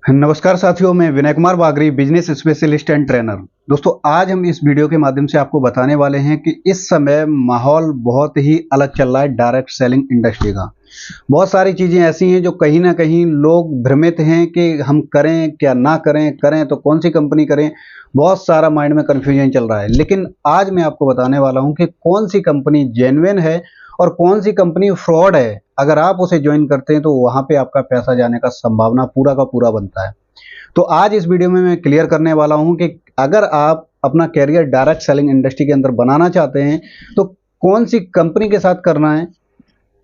नमस्कार साथियों, मैं विनय कुमार बागरी, बिजनेस स्पेशलिस्ट एंड ट्रेनर। दोस्तों, आज हम इस वीडियो के माध्यम से आपको बताने वाले हैं कि इस समय माहौल बहुत ही अलग चल रहा है डायरेक्ट सेलिंग इंडस्ट्री का। बहुत सारी चीज़ें ऐसी हैं जो कहीं ना कहीं लोग भ्रमित हैं कि हम करें क्या ना करें, करें तो कौन सी कंपनी करें। बहुत सारा माइंड में कन्फ्यूजन चल रहा है, लेकिन आज मैं आपको बताने वाला हूं कि कौन सी कंपनी जेन्युइन है और कौन सी कंपनी फ्रॉड है। अगर आप उसे ज्वाइन करते हैं तो वहां पे आपका पैसा जाने का संभावना पूरा का पूरा बनता है। तो आज इस वीडियो में मैं क्लियर करने वाला हूं कि अगर आप अपना कैरियर डायरेक्ट सेलिंग इंडस्ट्री के अंदर बनाना चाहते हैं तो कौन सी कंपनी के साथ करना है,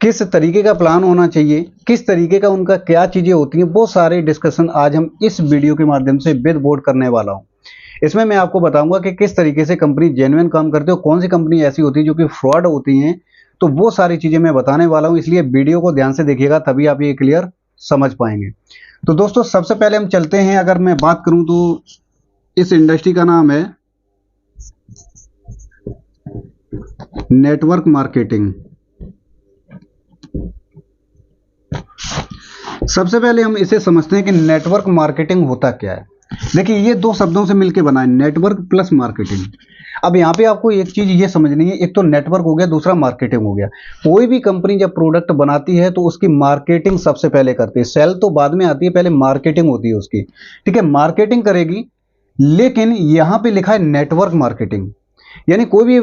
किस तरीके का प्लान होना चाहिए, किस तरीके का उनका क्या चीजें होती हैं, वो सारे डिस्कशन आज हम इस वीडियो के माध्यम से विद बोर्ड करने वाला हूं। इसमें मैं आपको बताऊंगा कि किस तरीके से कंपनी जेन्युइन काम करती है और कौन सी कंपनी ऐसी होती है जो कि फ्रॉड होती हैं। तो वो सारी चीजें मैं बताने वाला हूं, इसलिए वीडियो को ध्यान से देखिएगा, तभी आप ये क्लियर समझ पाएंगे। तो दोस्तों, सबसे पहले हम चलते हैं, अगर मैं बात करूं तो इस इंडस्ट्री का नाम है नेटवर्क मार्केटिंग। सबसे पहले हम इसे समझते हैं कि नेटवर्क मार्केटिंग होता क्या है। देखिए, ये दो शब्दों से मिलकर बना है, नेटवर्क प्लस मार्केटिंग। अब यहाँ पे आपको एक चीज ये समझनी है, एक तो नेटवर्क हो गया, दूसरा मार्केटिंग हो गया। कोई भी कंपनी जब प्रोडक्ट बनाती है तो उसकी मार्केटिंग सबसे पहले करती है, सेल तो बाद में आती है, पहले मार्केटिंग होती है उसकी। ठीक है, मार्केटिंग करेगी, लेकिन यहाँ पे लिखा है नेटवर्क मार्केटिंग। यानी कोई भी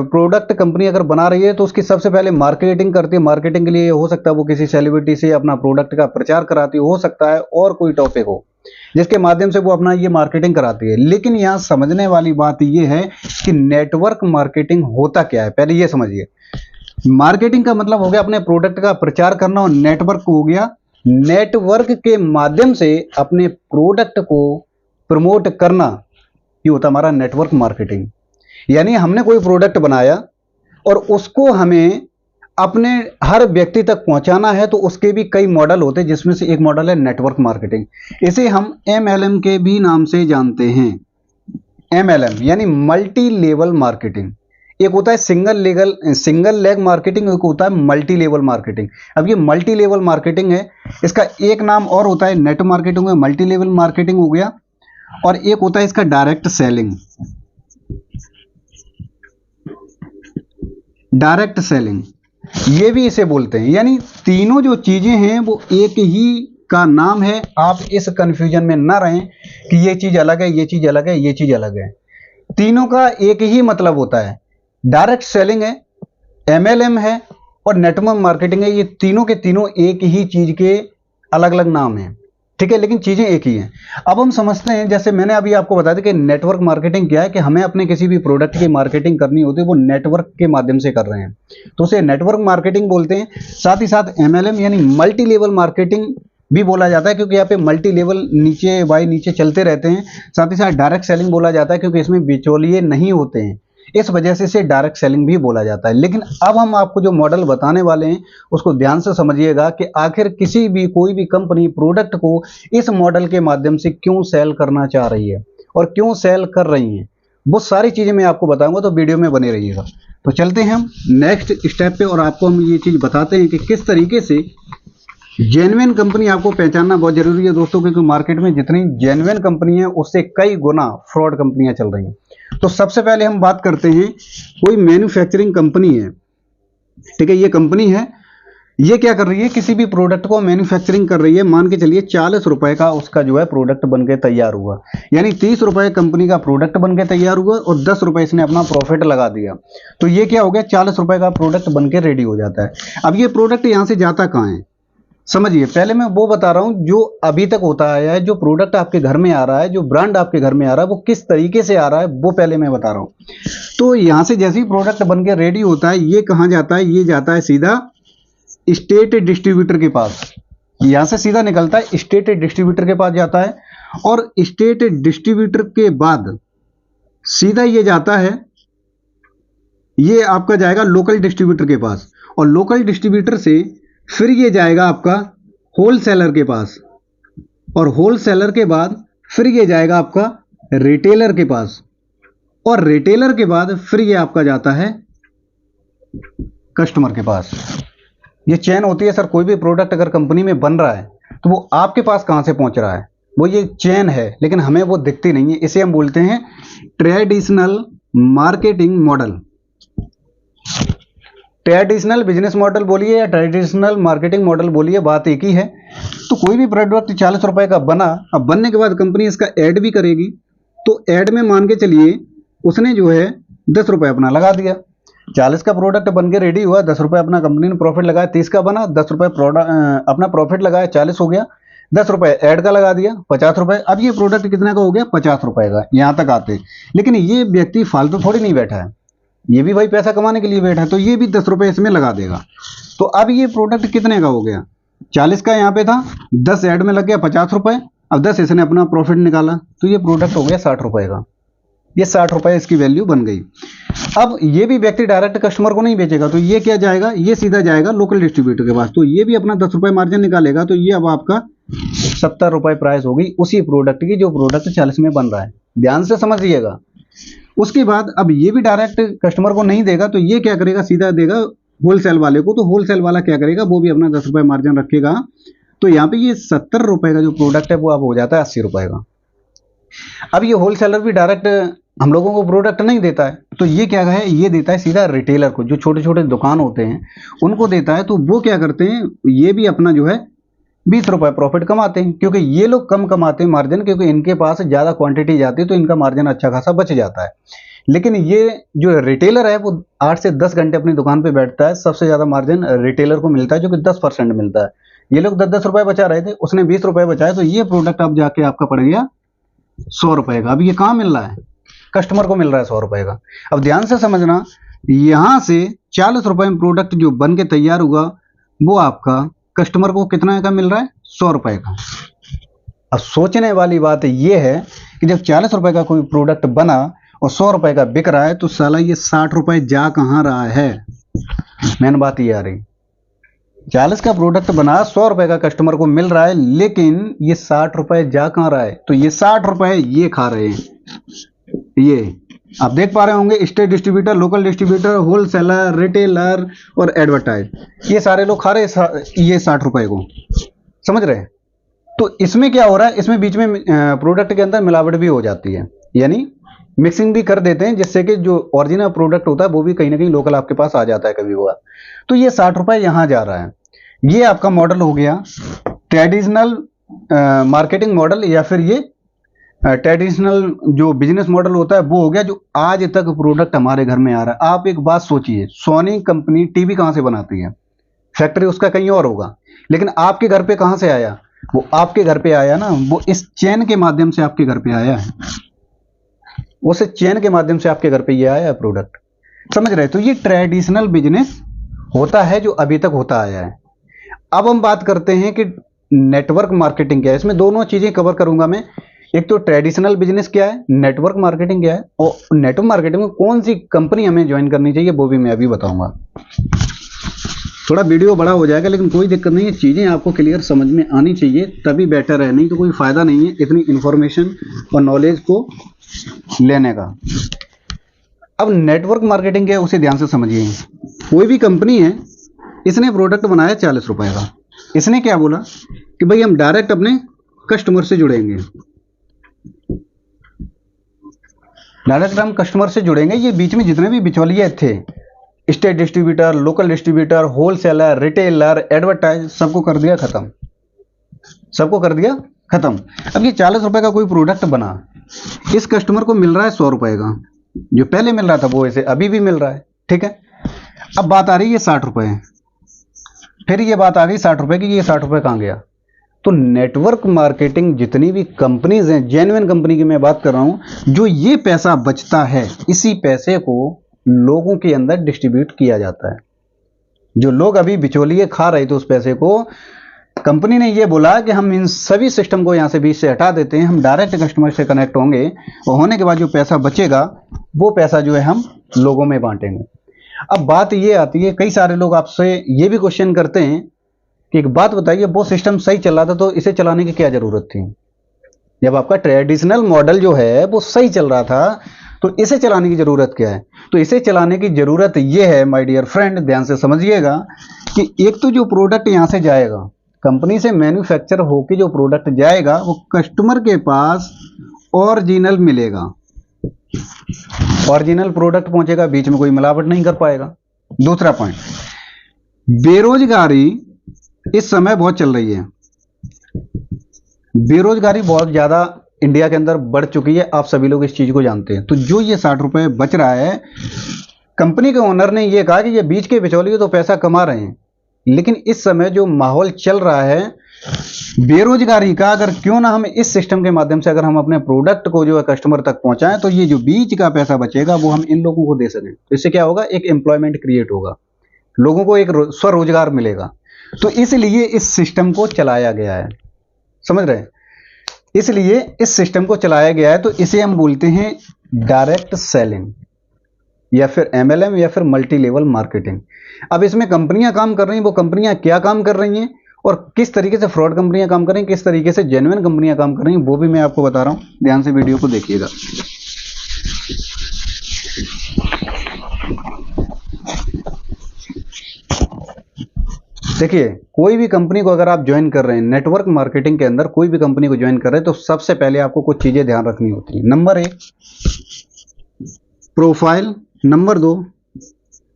प्रोडक्ट कंपनी अगर बना रही है तो उसकी सबसे पहले मार्केटिंग करती है। मार्केटिंग के लिए हो सकता है वो किसी सेलिब्रिटी से अपना प्रोडक्ट का प्रचार कराती हो सकता है और कोई टॉपिक हो जिसके माध्यम से वो अपना ये मार्केटिंग कराती है। लेकिन यहाँ समझने वाली बात ये है कि नेटवर्क मार्केटिंग होता क्या है, पहले ये समझिए। मार्केटिंग का मतलब हो गया अपने प्रोडक्ट का प्रचार करना, और नेटवर्क हो गया नेटवर्क के माध्यम से अपने प्रोडक्ट को प्रमोट करना। ये होता हमारा नेटवर्क मार्केटिंग। यानी हमने कोई प्रोडक्ट बनाया और उसको हमें अपने हर व्यक्ति तक पहुंचाना है, तो उसके भी कई मॉडल होते हैं, जिसमें से एक मॉडल है नेटवर्क मार्केटिंग। इसे हम MLM के भी नाम से जानते हैं। MLM यानी मल्टी लेवल मार्केटिंग। एक होता है सिंगल लेग मार्केटिंग, एक होता है मल्टी लेवल मार्केटिंग। अब ये मल्टी लेवल मार्केटिंग है, इसका एक नाम और होता है net marketing, multi level marketing हो गया, और एक होता है इसका डायरेक्ट सेलिंग। डायरेक्ट सेलिंग ये भी इसे बोलते हैं। यानी तीनों जो चीजें हैं वो एक ही का नाम है। आप इस कंफ्यूजन में ना रहें कि ये चीज अलग है, ये चीज अलग है, ये चीज अलग है। तीनों का एक ही मतलब होता है। डायरेक्ट सेलिंग है, MLM है और नेटवर्क मार्केटिंग है। ये तीनों के तीनों एक ही चीज के अलग अलग नाम हैं, ठीक है, लेकिन चीजें एक ही हैं। अब हम समझते हैं, जैसे मैंने अभी आपको बता दिया कि नेटवर्क मार्केटिंग क्या है, कि हमें अपने किसी भी प्रोडक्ट की मार्केटिंग करनी होती है, वो नेटवर्क के माध्यम से कर रहे हैं, तो उसे नेटवर्क मार्केटिंग बोलते हैं। साथ ही साथ MLM यानी मल्टी लेवल मार्केटिंग भी बोला जाता है, क्योंकि यहाँ पे मल्टी लेवल नीचे बाई नीचे चलते रहते हैं। साथ ही साथ डायरेक्ट सेलिंग बोला जाता है, क्योंकि इसमें बिचौलिए नहीं होते हैं, इस वजह से इसे डायरेक्ट सेलिंग भी बोला जाता है। लेकिन अब हम आपको जो मॉडल बताने वाले हैं उसको ध्यान से समझिएगा कि आखिर कोई भी कंपनी प्रोडक्ट को इस मॉडल के माध्यम से क्यों सेल करना चाह रही है और क्यों सेल कर रही है। वो सारी चीजें मैं आपको बताऊंगा, तो वीडियो में बने रहिएगा। तो चलते हैं हम नेक्स्ट स्टेप पे, और आपको हम ये चीज बताते हैं कि किस तरीके से जेन्युइन कंपनी आपको पहचानना बहुत जरूरी है दोस्तों, क्योंकि मार्केट में जितनी जेन्युइन कंपनी है उससे कई गुना फ्रॉड कंपनियां चल रही हैं। तो सबसे पहले हम बात करते हैं, कोई मैन्युफैक्चरिंग कंपनी है, ठीक है, ये कंपनी है, ये क्या कर रही है, किसी भी प्रोडक्ट को मैन्युफैक्चरिंग कर रही है। मान के चलिए 40 रुपए का उसका जो है प्रोडक्ट बन के तैयार हुआ, यानी 30 रुपए कंपनी का प्रोडक्ट बन के तैयार हुआ और 10 रुपए इसने अपना प्रॉफिट लगा दिया। तो ये क्या हो गया, 40 रुपए का प्रोडक्ट बन के रेडी हो जाता है। अब ये प्रोडक्ट यहां से जाता कहां है, समझिए। पहले मैं वो बता रहा हूं जो अभी तक होता आया है, जो प्रोडक्ट आपके घर में आ रहा है, जो ब्रांड आपके घर में आ रहा है, वो किस तरीके से आ रहा है वो पहले मैं बता रहा हूं। तो यहां से जैसे ही प्रोडक्ट बन के रेडी होता है, ये कहां जाता है, ये जाता है सीधा स्टेट डिस्ट्रीब्यूटर के पास। यहां से सीधा निकलता है स्टेट डिस्ट्रीब्यूटर के पास जाता है, और स्टेट डिस्ट्रीब्यूटर के बाद सीधा ये जाता है, ये आपका जाएगा लोकल डिस्ट्रीब्यूटर के पास, और लोकल डिस्ट्रीब्यूटर से फिर ये जाएगा आपका होलसेलर के पास, और होलसेलर के बाद फिर ये जाएगा आपका रिटेलर के पास, और रिटेलर के बाद फिर ये आपका जाता है कस्टमर के पास। ये चेन होती है सर। कोई भी प्रोडक्ट अगर कंपनी में बन रहा है तो वो आपके पास कहां से पहुंच रहा है, वो ये चेन है, लेकिन हमें वो दिखती नहीं है, इसे हम बोलते हैं traditional marketing model. Traditional business model बोलिए या ट्रेडिशनल मार्केटिंग मॉडल बोलिए, बात एक ही है। तो कोई भी प्रोडक्ट 40 रुपए का बना, अब बनने के बाद कंपनी इसका ऐड भी करेगी, तो ऐड में मान के चलिए उसने जो है 10 रुपए अपना लगा दिया। 40 का प्रोडक्ट बन के रेडी हुआ, 10 रुपए अपना कंपनी ने प्रॉफिट लगाया। 30 का बना, 10 रुपए अपना प्रॉफिट लगाया, 40 हो गया। 10 रुपए ऐड का लगा दिया, 50 रुपए। अब ये प्रोडक्ट कितने का हो गया? 50 रुपए का। यहां तक आते, लेकिन ये व्यक्ति फालतू थोड़ी नहीं बैठा है, ये भी भाई पैसा कमाने के लिए बैठा है, तो ये भी 10 रुपए इसमें लगा देगा। तो अब ये प्रोडक्ट कितने का हो गया? 40 का यहाँ पे था, 10 ऐड में लग गया 50 रुपए, अब 10 इसने अपना प्रॉफिट निकाला, तो ये प्रोडक्ट हो गया 60 रुपए का। ये 60 रुपए इसकी वैल्यू बन गई। अब ये भी व्यक्ति डायरेक्ट कस्टमर को नहीं बेचेगा, तो ये क्या जाएगा? ये सीधा जाएगा लोकल डिस्ट्रीब्यूटर के पास, तो ये भी अपना 10 रुपए मार्जिन निकालेगा। तो ये अब आपका 70 रुपए प्राइस होगी उसी प्रोडक्ट की जो प्रोडक्ट 40 में बन रहा है। ध्यान से समझिएगा। उसके बाद अब ये भी डायरेक्ट कस्टमर को नहीं देगा, तो ये क्या करेगा? सीधा देगा होलसेल वाले को। तो होलसेल वाला क्या करेगा? वो भी अपना 10 रुपए मार्जिन रखेगा। तो यहाँ पे ये 70 रुपए का जो प्रोडक्ट है वो अब हो जाता है 80 रुपए का। अब ये होलसेलर भी डायरेक्ट हम लोगों को प्रोडक्ट नहीं देता है, तो ये क्या है? ये देता है सीधा रिटेलर को, जो छोटे छोटे दुकान होते हैं उनको देता है। तो वो क्या करते हैं? ये भी अपना जो है 20 रुपए प्रॉफिट कमाते हैं, क्योंकि ये लोग कम कमाते हैं मार्जिन, क्योंकि इनके पास ज़्यादा क्वांटिटी जाती है, तो इनका मार्जिन अच्छा खासा बच जाता है। लेकिन ये जो रिटेलर है वो 8 से 10 घंटे अपनी दुकान पे बैठता है, सबसे ज़्यादा मार्जिन रिटेलर को मिलता है, जो कि 10% मिलता है। ये लोग 10-10 रुपए बचा रहे थे, उसने 20 रुपए बचाए, तो ये प्रोडक्ट अब जाके आपका पड़ गया 100 रुपए का। अब ये कहाँ मिल रहा है? कस्टमर को मिल रहा है 100 रुपए का। अब ध्यान से समझना, यहां से 40 रुपए में प्रोडक्ट जो बन के तैयार हुआ वो आपका कस्टमर को कितना का मिल रहा है? 100 रुपए का। अब सोचने वाली बात यह है कि जब 40 रुपए का कोई प्रोडक्ट बना और 100 रुपए का बिक रहा है, तो साला ये 60 रुपए जा कहां रहा है? मेन बात ये आ रही, 40 का प्रोडक्ट बना, 100 रुपए का कस्टमर को मिल रहा है, लेकिन ये 60 रुपए जा कहां रहा है? तो ये 60 रुपए ये खा रहे हैं। ये आप देख पा रहे होंगे, state distributor, local distributor, wholesaler, retailer और एडवर्टाइज, ये सारे लोग खा रहे ये 60 रुपए को। समझ रहे हैं? तो इसमें क्या हो रहा है? इसमें बीच में प्रोडक्ट के अंदर मिलावट भी हो जाती है, यानी मिक्सिंग भी कर देते हैं, जिससे कि जो ओरिजिनल प्रोडक्ट होता है वो भी कहीं ना कहीं लोकल आपके पास आ जाता है कभी हुआ। तो ये 60 रुपए यहां जा रहा है। ये आपका मॉडल हो गया ट्रेडिशनल मार्केटिंग मॉडल, या फिर ये ट्रेडिशनल जो बिजनेस मॉडल होता है वो हो गया, जो आज तक प्रोडक्ट हमारे घर में आ रहा है। आप एक बात सोचिए, सोनी कंपनी टीवी कहां से बनाती है? फैक्ट्री उसका कहीं और होगा, लेकिन आपके घर पे कहां से आया? वो आपके घर पे आया ना, वो इस चेन के माध्यम से आपके घर पे आया है। उस चेन के माध्यम से आपके घर पे ये आया है प्रोडक्ट। समझ रहे? तो ये ट्रेडिशनल बिजनेस होता है जो अभी तक होता आया है। अब हम बात करते हैं कि नेटवर्क मार्केटिंग क्या है। इसमें दोनों चीजें कवर करूंगा मैं। एक तो ट्रेडिशनल बिजनेस क्या है, नेटवर्क मार्केटिंग क्या है, और नेटवर्क मार्केटिंग में कौन सी कंपनी हमें ज्वाइन करनी चाहिए वो भी मैं अभी बताऊंगा। थोड़ा वीडियो बड़ा हो जाएगा, लेकिन कोई दिक्कत नहीं है, चीजें आपको क्लियर समझ में आनी चाहिए, तभी बेटर है, नहीं तो कोई फायदा नहीं है इतनी इंफॉर्मेशन और नॉलेज को लेने का। अब नेटवर्क मार्केटिंग क्या है उसे ध्यान से समझिए। कोई भी कंपनी है, इसने प्रोडक्ट बनाया 40 रुपए का। इसने क्या बोला कि भाई हम डायरेक्ट अपने कस्टमर से जुड़ेंगे, डायरेक्ट हम कस्टमर से जुड़ेंगे। ये बीच में जितने भी बिचौलिए थे, state distributor, local distributor, wholesaler, retailer, advertise, सबको कर दिया खत्म, सबको कर दिया खत्म। अब ये 40 रुपए का कोई प्रोडक्ट बना, इस कस्टमर को मिल रहा है 100 रुपए का, जो पहले मिल रहा था वो इसे अभी भी मिल रहा है। ठीक है, अब बात आ रही है 60 रुपए, फिर ये बात आ गई 60 रुपए की, ये 60 रुपए कहां गया? तो नेटवर्क मार्केटिंग जितनी भी कंपनीज हैं, जेन्युइन कंपनी की मैं बात कर रहा हूं, जो ये पैसा बचता है, इसी पैसे को लोगों के अंदर डिस्ट्रीब्यूट किया जाता है। जो लोग अभी बिचौलिए खा रहे थे उस पैसे को, कंपनी ने ये बोला कि हम इन सभी सिस्टम को यहां से बीच से हटा देते हैं, हम डायरेक्ट कस्टमर से कनेक्ट होंगे, और होने के बाद जो पैसा बचेगा वो पैसा जो है हम लोगों में बांटेंगे। अब बात ये आती है, कई सारे लोग आपसे ये भी क्वेश्चन करते हैं कि एक बात बताइए, वो सिस्टम सही चल रहा था तो इसे चलाने की क्या जरूरत थी? जब आपका ट्रेडिशनल मॉडल जो है वो सही चल रहा था तो इसे चलाने की जरूरत क्या है? तो इसे चलाने की जरूरत ये है माय डियर फ्रेंड, ध्यान से समझिएगा, कि एक तो जो प्रोडक्ट यहां से जाएगा कंपनी से मैन्युफैक्चर होके जो प्रोडक्ट जाएगा वो कस्टमर के पास ओरिजिनल मिलेगा, ओरिजिनल प्रोडक्ट पहुंचेगा, बीच में कोई मिलावट नहीं कर पाएगा। दूसरा पॉइंट, बेरोजगारी इस समय बहुत चल रही है, बेरोजगारी बहुत ज्यादा इंडिया के अंदर बढ़ चुकी है, आप सभी लोग इस चीज को जानते हैं। तो जो ये 60 रुपए बच रहा है, कंपनी के ओनर ने ये कहा कि ये बीच के बिचौलिए तो पैसा कमा रहे हैं, लेकिन इस समय जो माहौल चल रहा है बेरोजगारी का, अगर क्यों ना हम इस सिस्टम के माध्यम से अगर हम अपने प्रोडक्ट को जो है कस्टमर तक पहुंचाएं, तो ये जो बीच का पैसा बचेगा वो हम इन लोगों को दे सकें। तो इससे क्या होगा, एक एम्प्लॉयमेंट क्रिएट होगा, लोगों को एक स्वरोजगार मिलेगा। तो इसलिए इस सिस्टम को चलाया गया है, समझ रहे हैं, इसलिए इस सिस्टम को चलाया गया है। तो इसे हम बोलते हैं डायरेक्ट सेलिंग या फिर MLM या फिर मल्टी लेवल मार्केटिंग। अब इसमें कंपनियां काम कर रही हैं, वो कंपनियां क्या काम कर रही हैं और किस तरीके से फ्रॉड कंपनियां काम कर रही हैं, किस तरीके से जेन्युइन कंपनियां काम कर रही हैं, वो भी मैं आपको बता रहा हूं। ध्यान से वीडियो को देखिएगा। देखिए, कोई भी कंपनी को अगर आप ज्वाइन कर रहे हैं, नेटवर्क मार्केटिंग के अंदर कोई भी कंपनी को ज्वाइन कर रहे हैं, तो सबसे पहले आपको कुछ चीजें ध्यान रखनी होती है। नंबर 1 प्रोफाइल, नंबर 2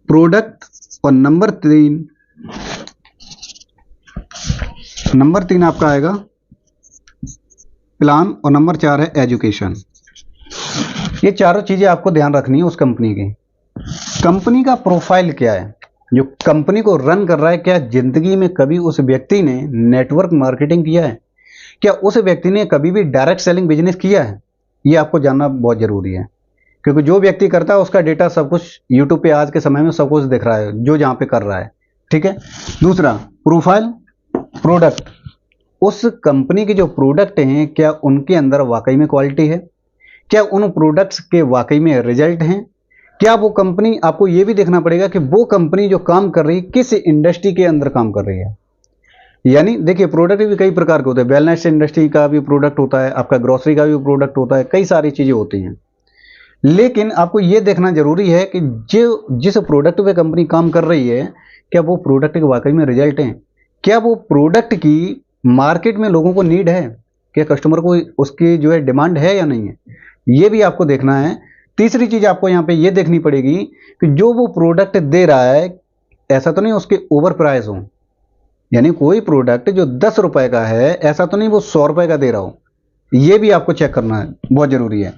प्रोडक्ट, और नंबर 3 आपका आएगा प्लान, और नंबर 4 है एजुकेशन। ये चारों चीजें आपको ध्यान रखनी है उस कंपनी की। कंपनी का प्रोफाइल क्या है, जो कंपनी को रन कर रहा है, क्या जिंदगी में कभी उस व्यक्ति ने नेटवर्क मार्केटिंग किया है, क्या उस व्यक्ति ने कभी भी डायरेक्ट सेलिंग बिजनेस किया है, ये आपको जानना बहुत जरूरी है। क्योंकि जो व्यक्ति करता है उसका डेटा सब कुछ यूट्यूब पे आज के समय में सब कुछ दिख रहा है, जो जहां पे कर रहा है, ठीक है। दूसरा प्रोफाइल, प्रोडक्ट, उस कंपनी के जो प्रोडक्ट हैं क्या उनके अंदर वाकई में क्वालिटी है, क्या उन प्रोडक्ट्स के वाकई में रिजल्ट हैं, क्या वो कंपनी, आपको ये भी देखना पड़ेगा कि वो कंपनी जो काम कर रही है किस इंडस्ट्री के अंदर काम कर रही है। यानी देखिए, प्रोडक्ट भी कई प्रकार के होते हैं, वेलनेस इंडस्ट्री का भी प्रोडक्ट होता है, आपका ग्रोसरी का भी प्रोडक्ट होता है, कई सारी चीजें होती हैं। लेकिन आपको यह देखना जरूरी है कि जो जिस प्रोडक्ट पे कंपनी काम कर रही है, क्या वो प्रोडक्ट के वाकई में रिजल्ट हैं, क्या वो प्रोडक्ट की मार्केट में लोगों को नीड है, क्या कस्टमर को उसकी जो है डिमांड है या नहीं है, ये भी आपको देखना है। तीसरी चीज आपको यहाँ पे ये देखनी पड़ेगी कि जो वो प्रोडक्ट दे रहा है, ऐसा तो नहीं उसके ओवर प्राइस हो, यानी कोई प्रोडक्ट जो 10 रुपए का है, ऐसा तो नहीं वो 100 रुपए का दे रहा हो, ये भी आपको चेक करना है, बहुत जरूरी है।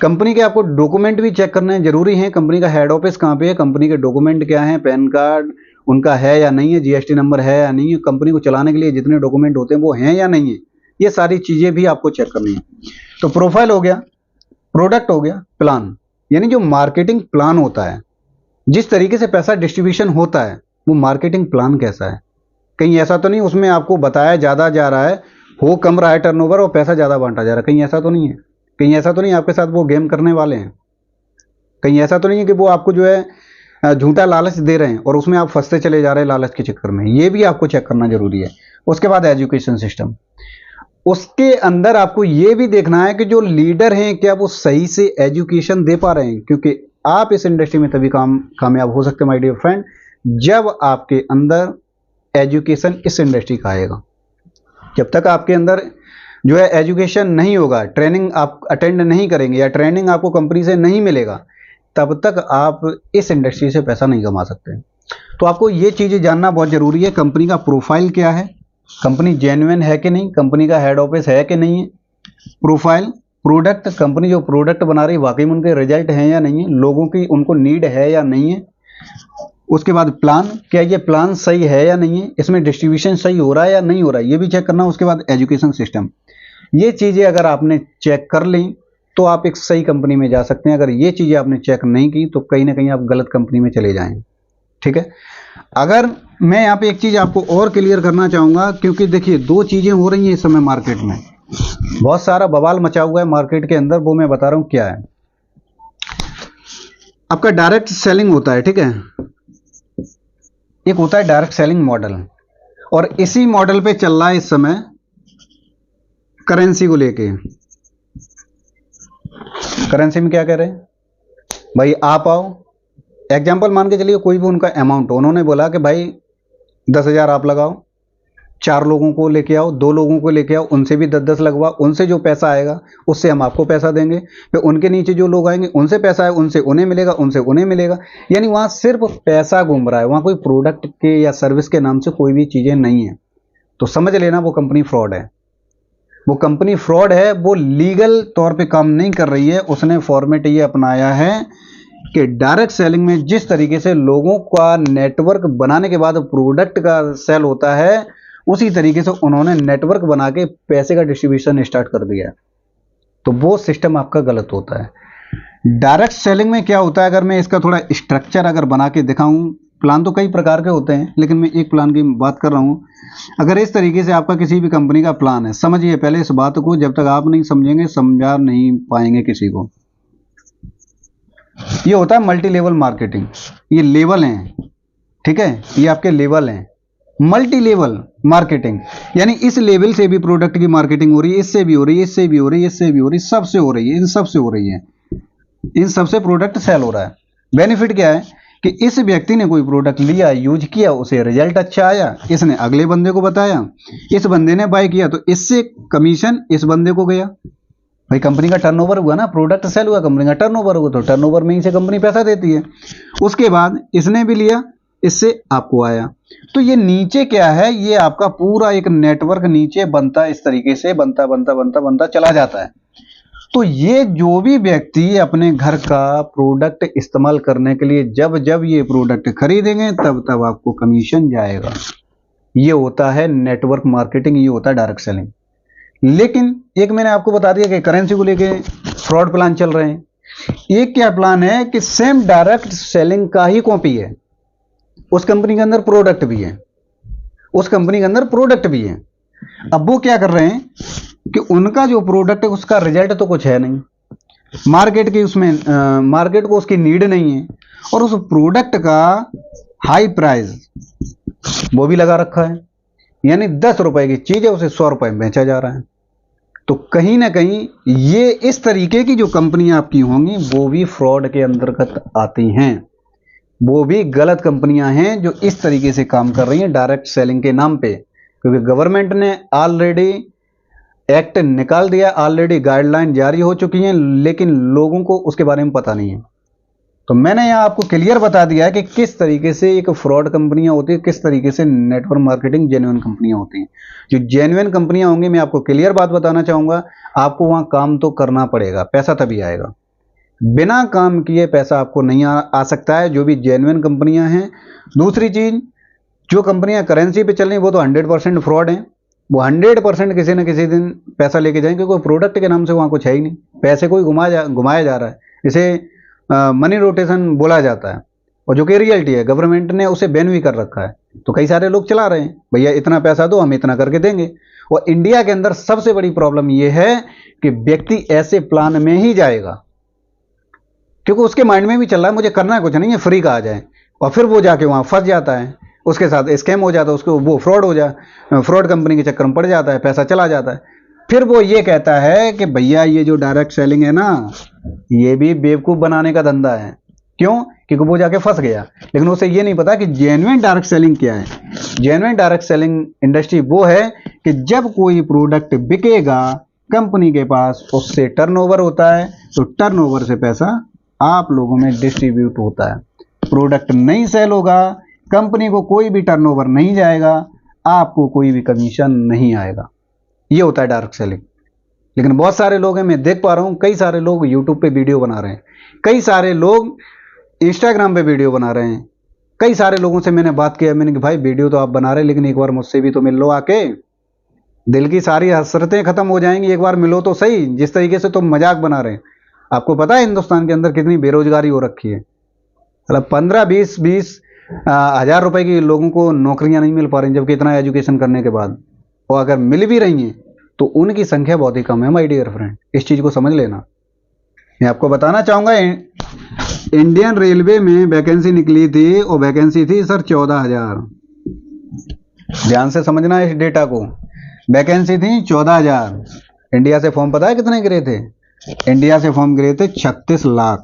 कंपनी के आपको डॉक्यूमेंट भी चेक करने जरूरी है, कंपनी का हेड ऑफिस कहाँ पे है, कंपनी के डॉक्यूमेंट क्या है, पैन कार्ड उनका है या नहीं है, GST नंबर है या नहीं है, कंपनी को चलाने के लिए जितने डॉक्यूमेंट होते हैं वो हैं या नहीं है, ये सारी चीजें भी आपको चेक करनी है। तो प्रोफाइल हो गया, प्रोडक्ट हो गया, प्लान, यानी जो मार्केटिंग प्लान होता है, जिस तरीके से पैसा डिस्ट्रीब्यूशन होता है, वो मार्केटिंग प्लान कैसा है। कहीं ऐसा तो नहीं उसमें आपको बताया ज्यादा जा रहा है, हो कम रहा है टर्नओवर और पैसा ज्यादा बांटा जा रहा है, कहीं ऐसा तो नहीं है। कहीं ऐसा तो नहीं आपके साथ वो गेम करने वाले हैं, कहीं ऐसा तो नहीं है कि वो आपको जो है झूठा लालच दे रहे हैं और उसमें आप फंसते चले जा रहे हैं लालच के चक्कर में, ये भी आपको चेक करना जरूरी है। उसके बाद एजुकेशन सिस्टम, उसके अंदर आपको ये भी देखना है कि जो लीडर हैं क्या वो सही से एजुकेशन दे पा रहे हैं, क्योंकि आप इस इंडस्ट्री में तभी कामयाब हो सकते हैं माय डियर फ्रेंड, जब आपके अंदर एजुकेशन इस इंडस्ट्री का आएगा। जब तक आपके अंदर जो है एजुकेशन नहीं होगा, ट्रेनिंग आप अटेंड नहीं करेंगे या ट्रेनिंग आपको कंपनी से नहीं मिलेगा, तब तक आप इस इंडस्ट्री से पैसा नहीं कमा सकते। तो आपको ये चीजें जानना बहुत जरूरी है, कंपनी का प्रोफाइल क्या है, कंपनी जेन्युइन है कि नहीं, कंपनी का हेड ऑफिस है कि नहीं है, प्रोफाइल, प्रोडक्ट, कंपनी जो प्रोडक्ट बना रही है वाकई में उनके रिजल्ट हैं या नहीं है, लोगों की उनको नीड है या नहीं है। उसके बाद प्लान, क्या ये प्लान सही है या नहीं है, इसमें डिस्ट्रीब्यूशन सही हो रहा है या नहीं हो रहा है, ये भी चेक करना। उसके बाद एजुकेशन सिस्टम, ये चीजें अगर आपने चेक कर ली तो आप एक सही कंपनी में जा सकते हैं। अगर ये चीजें आपने चेक नहीं की तो कहीं ना कहीं आप गलत कंपनी में चले जाएंगे, ठीक है। अगर मैं यहाँ पे एक चीज आपको और क्लियर करना चाहूंगा, क्योंकि देखिए 2 चीजें हो रही हैं इस समय मार्केट में, बहुत सारा बवाल मचा हुआ है मार्केट के अंदर, वो मैं बता रहा हूं क्या है। आपका डायरेक्ट सेलिंग होता है, ठीक है, एक होता है डायरेक्ट सेलिंग मॉडल, और इसी मॉडल पे चल रहा है इस समय करेंसी को लेके। करेंसी में क्या कह रहे हैं भाई, आप आओ, एग्जाम्पल मान के चलिए कोई भी उनका अमाउंट, उन्होंने बोला कि भाई 10,000 आप लगाओ, 4 लोगों को लेके आओ, 2 लोगों को लेके आओ, उनसे भी 10-10 लगवाओ, उनसे जो पैसा आएगा उससे हम आपको पैसा देंगे, फिर उनके नीचे जो लोग आएंगे उनसे पैसा आएगा, उनसे उन्हें मिलेगा, उनसे उन्हें मिलेगा। यानी वहाँ सिर्फ पैसा घूम रहा है, वहाँ कोई प्रोडक्ट के या सर्विस के नाम से कोई भी चीज़ें नहीं है। तो समझ लेना वो कंपनी फ्रॉड है, वो कंपनी फ्रॉड है, वो लीगल तौर पे काम नहीं कर रही है। उसने फॉर्मेट ये अपनाया है कि डायरेक्ट सेलिंग में जिस तरीके से लोगों का नेटवर्क बनाने के बाद प्रोडक्ट का सेल होता है, उसी तरीके से उन्होंने नेटवर्क बना के पैसे का डिस्ट्रीब्यूशन स्टार्ट कर दिया है। तो वो सिस्टम आपका गलत होता है। डायरेक्ट सेलिंग में क्या होता है, अगर मैं इसका थोड़ा स्ट्रक्चर अगर बना के दिखाऊं, प्लान तो कई प्रकार के होते हैं लेकिन मैं एक प्लान की बात कर रहा हूं। अगर इस तरीके से आपका किसी भी कंपनी का प्लान है, समझिए पहले इस बात को, जब तक आप नहीं समझेंगे समझा नहीं पाएंगे किसी को। ये होता है मल्टी लेवल मार्केटिंग, ये लेवल हैं, ठीक है, ये आपके लेवल हैं। मल्टी लेवल मार्केटिंग यानी इस लेवल से भी प्रोडक्ट की मार्केटिंग हो रही है, इससे भी हो रही है, इससे भी हो रही है, इससे भी हो रही है, सबसे हो रही है, इन सबसे हो रही है, इन सबसे प्रोडक्ट सेल हो रहा है। बेनिफिट क्या है कि इस व्यक्ति ने कोई प्रोडक्ट लिया, यूज किया, उसे रिजल्ट अच्छा आया, इसने अगले बंदे को बताया, इस बंदे ने बाय किया, तो इससे कमीशन इस बंदे को गया। भाई कंपनी का टर्नओवर हुआ ना, प्रोडक्ट सेल हुआ, कंपनी का टर्नओवर हुआ, तो टर्नओवर में ही से कंपनी पैसा देती है। उसके बाद इसने भी लिया, इससे आपको आया। तो ये नीचे क्या है, ये आपका पूरा एक नेटवर्क नीचे बनता है, इस तरीके से बनता बनता बनता बनता चला जाता है। तो ये जो भी व्यक्ति अपने घर का प्रोडक्ट इस्तेमाल करने के लिए जब जब ये प्रोडक्ट खरीदेंगे तब तब आपको कमीशन जाएगा। ये होता है नेटवर्क मार्केटिंग, ये होता है डायरेक्ट सेलिंग। लेकिन एक मैंने आपको बता दिया कि करेंसी को लेके फ्रॉड प्लान चल रहे हैं। एक क्या प्लान है कि सेम डायरेक्ट सेलिंग का ही कॉपी है, उस कंपनी के अंदर प्रोडक्ट भी है, उस कंपनी के अंदर प्रोडक्ट भी है। अब वो क्या कर रहे हैं कि उनका जो प्रोडक्ट है उसका रिजल्ट तो कुछ है नहीं, मार्केट की उसमें मार्केट को उसकी नीड नहीं है, और उस प्रोडक्ट का हाई प्राइस वो भी लगा रखा है। यानी 10 रुपए की चीज है, उसे 100 रुपए में बेचा जा रहा है। तो कहीं ना कहीं ये इस तरीके की जो कंपनियां आपकी होंगी वो भी फ्रॉड के अंतर्गत आती हैं, वो भी गलत कंपनियां हैं जो इस तरीके से काम कर रही हैं डायरेक्ट सेलिंग के नाम पे। क्योंकि गवर्नमेंट ने ऑलरेडी एक्ट निकाल दिया, ऑलरेडी गाइडलाइन जारी हो चुकी हैं, लेकिन लोगों को उसके बारे में पता नहीं है। तो मैंने यहाँ आपको क्लियर बता दिया है कि किस तरीके से एक फ्रॉड कंपनियां होती है, किस तरीके से नेटवर्क मार्केटिंग जेन्युइन कंपनियां होती हैं। जो जेन्युइन कंपनियां होंगी, मैं आपको क्लियर बात बताना चाहूँगा, आपको वहाँ काम तो करना पड़ेगा, पैसा तभी आएगा। बिना काम किए पैसा आपको नहीं आ सकता है, जो भी जेन्युइन कंपनियां हैं। दूसरी चीज़, जो कंपनियां करेंसी पे चल रही वो तो 100% फ्रॉड हैं, वो 100% किसी न किसी दिन पैसा लेके जाएंगे, क्योंकि प्रोडक्ट के नाम से वहाँ कुछ है ही नहीं, पैसे को ही घुमाया जा रहा है। इसे मनी रोटेशन बोला जाता है, और जो कि रियलिटी है, गवर्नमेंट ने उसे बैन भी कर रखा है। तो कई सारे लोग चला रहे हैं, भैया इतना पैसा दो हम इतना करके देंगे। और इंडिया के अंदर सबसे बड़ी प्रॉब्लम यह है कि व्यक्ति ऐसे प्लान में ही जाएगा क्योंकि उसके माइंड में भी चल रहा है मुझे करना कुछ नहीं है, फ्री का आ जाए, और फिर वो जाके वहाँ फंस जाता है, उसके साथ स्कैम हो जाता है, उसको वो फ्रॉड हो जाए, फ्रॉड कंपनी के चक्कर में पड़ जाता है, पैसा चला जाता है। फिर वो ये कहता है कि भैया ये जो डायरेक्ट सेलिंग है ना, ये भी बेवकूफ़ बनाने का धंधा है। क्यों? क्योंकि वो जाके फंस गया। लेकिन उसे ये नहीं पता कि जेन्युइन डायरेक्ट सेलिंग क्या है। जेन्युइन डायरेक्ट सेलिंग इंडस्ट्री वो है कि जब कोई प्रोडक्ट बिकेगा कंपनी के पास, उससे टर्नओवर होता है, तो टर्नओवर से पैसा आप लोगों में डिस्ट्रीब्यूट होता है। प्रोडक्ट नहीं सेल होगा, कंपनी को कोई भी टर्नओवर नहीं जाएगा, आपको कोई भी कमीशन नहीं आएगा। ये होता है डायरेक्ट सेलिंग। लेकिन बहुत सारे लोग हैं, मैं देख पा रहा हूँ, कई सारे लोग यूट्यूब पे वीडियो बना रहे हैं, कई सारे लोग इंस्टाग्राम पे वीडियो बना रहे हैं। कई सारे लोगों से मैंने बात किया, मैंने कि भाई वीडियो तो आप बना रहे हैं, लेकिन एक बार मुझसे भी तो मिल लो आके, दिल की सारी हसरतें खत्म हो जाएंगी, एक बार मिलो तो सही। जिस तरीके से तुम मजाक बना रहे हैं, आपको पता है हिंदुस्तान के अंदर कितनी बेरोजगारी हो रखी है। मतलब 15-20 हज़ार रुपए की लोगों को नौकरियां नहीं मिल पा रही, जबकि इतना एजुकेशन करने के बाद, और अगर मिल भी रही हैं तो उनकी संख्या बहुत ही कम है। माय डियर फ्रेंड, इस चीज़ को समझ लेना। मैं आपको बताना चाहूँगा, इंडियन रेलवे में वैकेंसी निकली थी, और वैकेंसी थी सर 14,000। ध्यान से समझना इस डेटा को, वैकेंसी थी 14,000। इंडिया से फॉर्म पता है कितने गिरे थे? इंडिया से फॉर्म गिरे थे 36 लाख।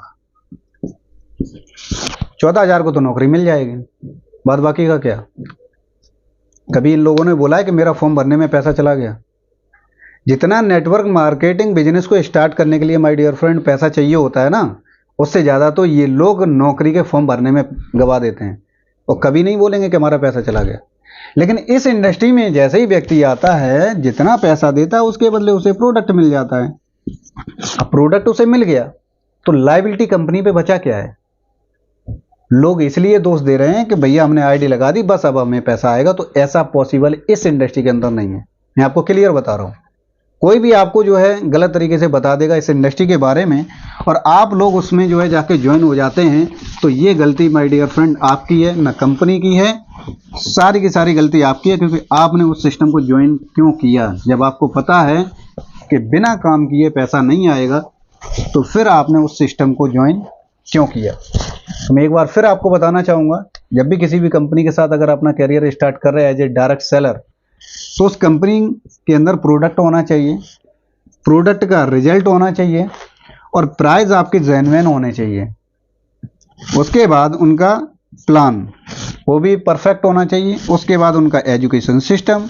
14,000 को तो नौकरी मिल जाएगी, बाद बाकी का क्या? कभी इन लोगों ने बोला है कि मेरा फॉर्म भरने में पैसा चला गया? जितना नेटवर्क मार्केटिंग बिजनेस को स्टार्ट करने के लिए माय डियर फ्रेंड पैसा चाहिए होता है ना, उससे ज़्यादा तो ये लोग नौकरी के फॉर्म भरने में गवा देते हैं, और कभी नहीं बोलेंगे कि हमारा पैसा चला गया। लेकिन इस इंडस्ट्री में जैसे ही व्यक्ति आता है, जितना पैसा देता है उसके बदले उसे प्रोडक्ट मिल जाता है। अब प्रोडक्ट उसे मिल गया तो लायबिलिटी कंपनी पे बचा क्या है? लोग इसलिए दोष दे रहे हैं कि भैया हमने आईडी लगा दी, बस अब हमें पैसा आएगा। तो ऐसा पॉसिबल इस इंडस्ट्री के अंदर नहीं है। मैं आपको क्लियर बता रहा हूं। कोई भी आपको जो है गलत तरीके से बता देगा इस इंडस्ट्री के बारे में, और आप लोग उसमें जो है जाके ज्वाइन हो जाते हैं, तो ये गलती माय डियर फ्रेंड आपकी है, ना कंपनी की है। सारी की सारी गलती आपकी है, क्योंकि आपने उस सिस्टम को ज्वाइन क्यों किया? जब आपको पता है कि बिना काम किए पैसा नहीं आएगा, तो फिर आपने उस सिस्टम को ज्वाइन क्यों किया? तो मैं एक बार फिर आपको बताना चाहूँगा, जब भी किसी भी कंपनी के साथ अगर अपना करियर स्टार्ट कर रहे हैं एज ए डायरेक्ट सेलर, तो उस कंपनी के अंदर प्रोडक्ट होना चाहिए, प्रोडक्ट का रिजल्ट होना चाहिए, और प्राइस आपके जेन्युइन होने चाहिए। उसके बाद उनका प्लान वो भी परफेक्ट होना चाहिए। उसके बाद उनका एजुकेशन सिस्टम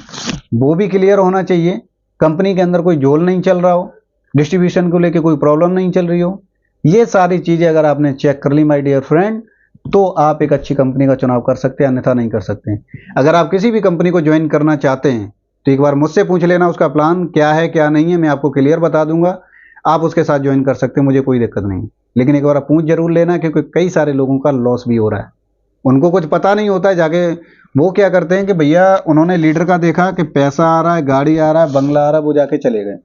वो भी क्लियर होना चाहिए। कंपनी के अंदर कोई झोल नहीं चल रहा हो, डिस्ट्रीब्यूशन को लेके कोई प्रॉब्लम नहीं चल रही हो। ये सारी चीज़ें अगर आपने चेक कर ली माय डियर फ्रेंड, तो आप एक अच्छी कंपनी का चुनाव कर सकते हैं, अन्यथा नहीं कर सकते। अगर आप किसी भी कंपनी को ज्वाइन करना चाहते हैं तो एक बार मुझसे पूछ लेना उसका प्लान क्या है क्या नहीं है, मैं आपको क्लियर बता दूंगा। आप उसके साथ ज्वाइन कर सकते हैं, मुझे कोई दिक्कत नहीं। लेकिन एक बार आप पूछ जरूर लेना, क्योंकि कई सारे लोगों का लॉस भी हो रहा है। उनको कुछ पता नहीं होता है, जाके वो क्या करते हैं कि भैया उन्होंने लीडर का देखा कि पैसा आ रहा है, गाड़ी आ रहा है, बंगला आ रहा है, वो जाके चले गए।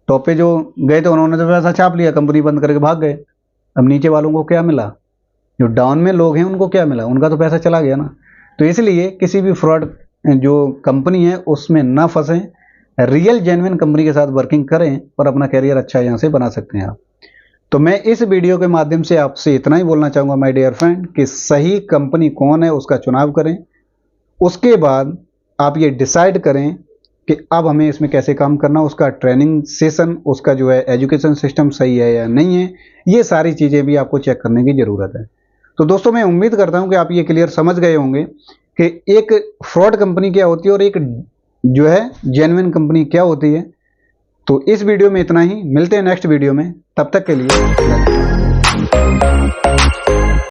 टॉप पे जो गए थे उन्होंने तो पैसा छाप लिया, कंपनी बंद करके भाग गए। अब नीचे वालों को क्या मिला? जो डाउन में लोग हैं उनको क्या मिला? उनका तो पैसा चला गया ना। तो इसलिए किसी भी फ्रॉड जो कंपनी है उसमें ना फंसें, रियल जेन्युइन कंपनी के साथ वर्किंग करें और अपना करियर अच्छा यहाँ से बना सकते हैं आप। तो मैं इस वीडियो के माध्यम से आपसे इतना ही बोलना चाहूँगा माय डियर फ्रेंड, कि सही कंपनी कौन है उसका चुनाव करें। उसके बाद आप ये डिसाइड करें कि अब हमें इसमें कैसे काम करना, उसका ट्रेनिंग सेशन, उसका जो है एजुकेशन सिस्टम सही है या नहीं है, ये सारी चीज़ें भी आपको चेक करने की ज़रूरत है। तो दोस्तों मैं उम्मीद करता हूं कि आप ये क्लियर समझ गए होंगे कि एक फ्रॉड कंपनी क्या होती है और एक जो है जेन्युइन कंपनी क्या होती है। तो इस वीडियो में इतना ही, मिलते हैं नेक्स्ट वीडियो में, तब तक के लिए।